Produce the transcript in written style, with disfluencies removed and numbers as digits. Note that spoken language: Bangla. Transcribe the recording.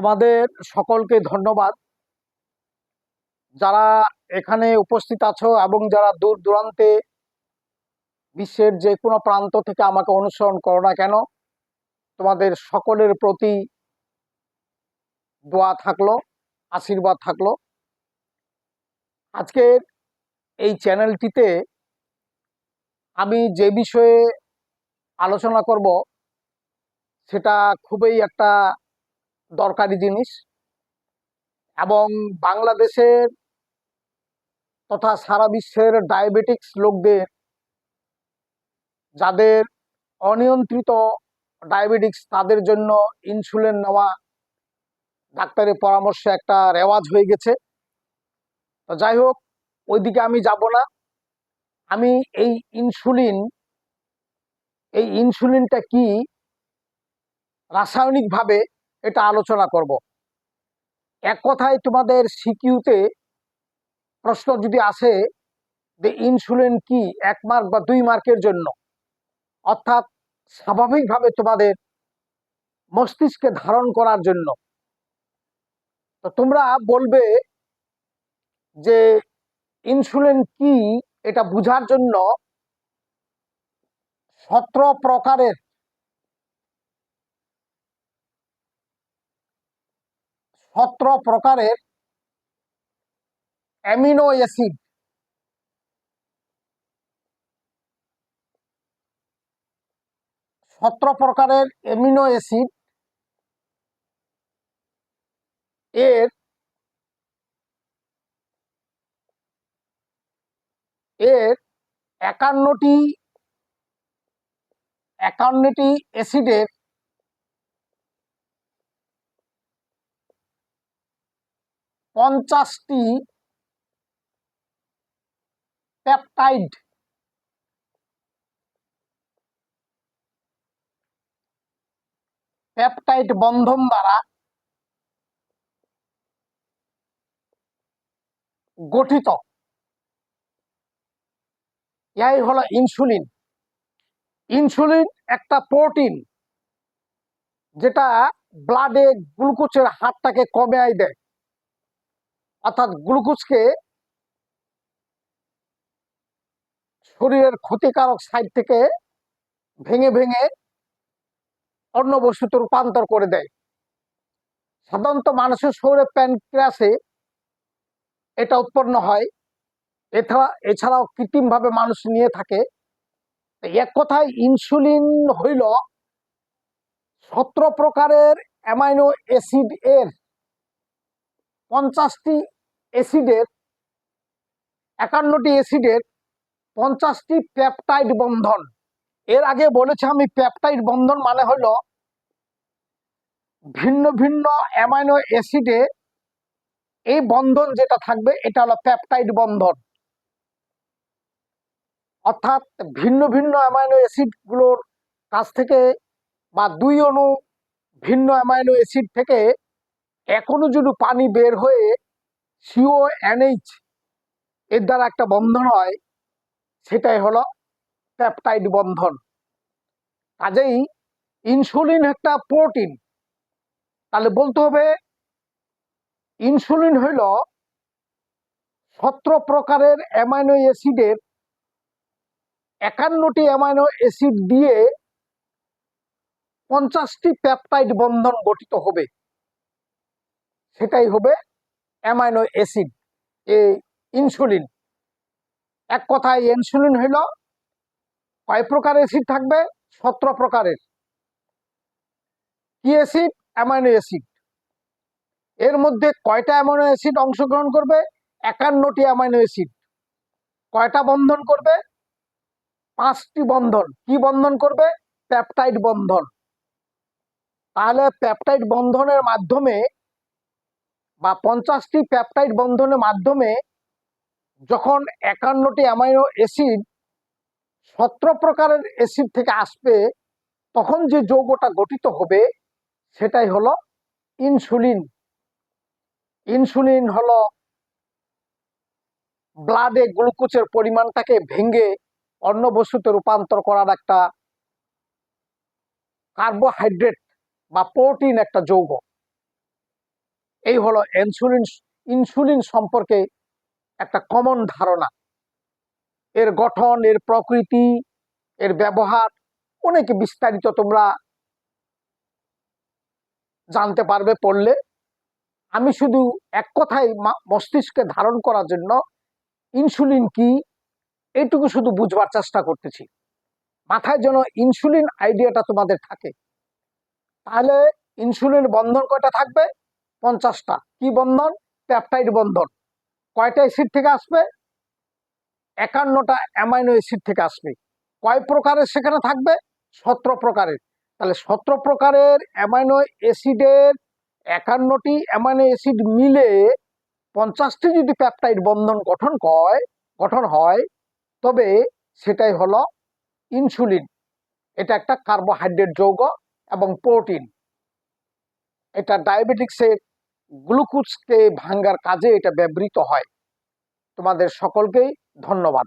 তোমাদের সকলকে ধন্যবাদ, যারা এখানে উপস্থিত আছো এবং যারা দূর দূরান্তে বিশ্বের যে কোনো প্রান্ত থেকে আমাকে অনুসরণ করো না কেন, তোমাদের সকলের প্রতি দোয়া থাকলো, আশীর্বাদ থাকলো। আজকের এই চ্যানেলটিতে আমি যে বিষয়ে আলোচনা করব সেটা খুবই একটা দরকারি জিনিস, এবং বাংলাদেশের তথা সারা বিশ্বের ডায়াবেটিক্স লোকদের, যাদের অনিয়ন্ত্রিত ডায়াবেটিক্স, তাদের জন্য ইনসুলিন নেওয়া ডাক্তারের পরামর্শে একটা রেওয়াজ হয়ে গেছে। তো যাই হোক, ওইদিকে আমি যাব না। আমি এই ইনসুলিনটা কি, রাসায়নিকভাবে এটা আলোচনা করব। এক কথায় তোমাদের সিকিউতে প্রশ্ন যদি আসে যে ইনসুলিন কি 1 মার্ক বা 2 মার্কের জন্য, অর্থাৎ স্বাভাবিকভাবে তোমাদের মস্তিষ্কে ধারণ করার জন্য, তো তোমরা বলবে যে ইনসুলিন কি, এটা বোঝার জন্য 17 প্রকারের অ্যামিনো অ্যাসিড, 17 প্রকারের অ্যামিনো অ্যাসিড এর এর 51টি অ্যাসিডের 50টি পেপটাইড বন্ধন দ্বারা গঠিত। এই হলো ইনসুলিন। ইনসুলিন একটা প্রোটিন, যেটা ব্লাডে গ্লুকোজের হারটাকে কমিয়ে দেয়, অর্থাৎ গ্লুকোজকে শরীরের ক্ষতিকারক সাইড থেকে ভেঙে ভেঙে অন্য বস্তুতে রূপান্তর করে দেয়। সাধারণত মানুষের শরীরে প্যানক্রিয়াসে এটা উৎপন্ন হয়, এছাড়াও কৃত্রিমভাবে মানুষ নিয়ে থাকে। এক কথায় ইনসুলিন হইল 17 প্রকারের অ্যামাইনো অ্যাসিড এর 50টি অ্যাসিডের 51টি অ্যাসিডের 50টি পেপটাইড বন্ধন। এর আগে বলেছি আমি, পেপটাইড বন্ধন মানে হলো ভিন্ন ভিন্ন অ্যামাইনো অ্যাসিডে এই বন্ধন যেটা থাকবে এটা হলো পেপটাইড বন্ধন। অর্থাৎ ভিন্ন ভিন্ন অ্যামাইনো অ্যাসিড গুলোর কাছ থেকে, বা 2 অণু ভিন্ন অ্যামাইনো অ্যাসিড থেকে 1 অণু যদি পানি বের হয়ে CONH এর দ্বারা একটা বন্ধন হয়, সেটাই হলো পেপটাইড বন্ধন। কাজেই ইনসুলিন একটা প্রোটিন, তাহলে বলতে হবে ইনসুলিন হইল 17 প্রকারের অ্যামাইনো অ্যাসিডের 51টি অ্যামাইনো অ্যাসিড দিয়ে 50টি পেপটাইড বন্ধন গঠিত হবে, সেটাই হবে অ্যামাইনো অ্যাসিড এই ইনসুলিন। এক কথায় ইনসুলিন হইল কয় প্রকার অ্যাসিড থাকবে? 17 প্রকারের। কি অ্যাসিড? Amino acid. এর মধ্যে কয়টা অ্যামাইনো অ্যাসিড অংশগ্রহণ করবে? 51টি অ্যামাইনো অ্যাসিড। কয়টা বন্ধন করবে? 5টি বন্ধন। কি বন্ধন করবে? পেপটাইড বন্ধন। তাহলে পেপটাইড বন্ধনের মাধ্যমে, বা 50টি পেপটাইড বন্ধনের মাধ্যমে যখন 51টি অ্যামাইনো অ্যাসিড 17 প্রকারের অ্যাসিড থেকে আসবে, তখন যে যৌগটা গঠিত হবে সেটাই হলো ইনসুলিন। ইনসুলিন হলো ব্লাডে গ্লুকোজের পরিমাণটাকে ভেঙে অন্য বস্তুতে রূপান্তর করার একটা কার্বোহাইড্রেট বা প্রোটিন, একটা যৌগ। এই হলো ইনসুলিন ইনসুলিন সম্পর্কে একটা কমন ধারণা। এর গঠন, এর প্রকৃতি, এর ব্যবহার অনেক বিস্তারিত তোমরা জানতে পারবে পড়লে। আমি শুধু এক কথায় মস্তিষ্কে ধারণ করার জন্য ইনসুলিন কি এইটুকু শুধু বুঝবার চেষ্টা করতেছি, মাথায় যেন ইনসুলিন আইডিয়াটা তোমাদের থাকে। তাহলে ইনসুলিন বন্ধন কয়টা থাকবে? 50টা। কি বন্ধন? পেপটাইড বন্ধন। কয়টা অ্যাসিড থেকে আসবে? 51টা অ্যামাইনো অ্যাসিড থেকে আসবে। কয় প্রকারের সেখানে থাকবে? 17 প্রকারের। তাহলে 17 প্রকারের অ্যামাইনো অ্যাসিডের 51টি অ্যামাইনো অ্যাসিড মিলে 50টি যদি পেপটাইড বন্ধন গঠন হয় তবে সেটাই হলো ইনসুলিন। এটা একটা কার্বোহাইড্রেট যৌগ এবং প্রোটিন। এটা ডায়াবেটিক্সের গ্লুকোজকে ভাঙার কাজে এটা ব্যবহৃত হয়। তোমাদের সকলকেই ধন্যবাদ।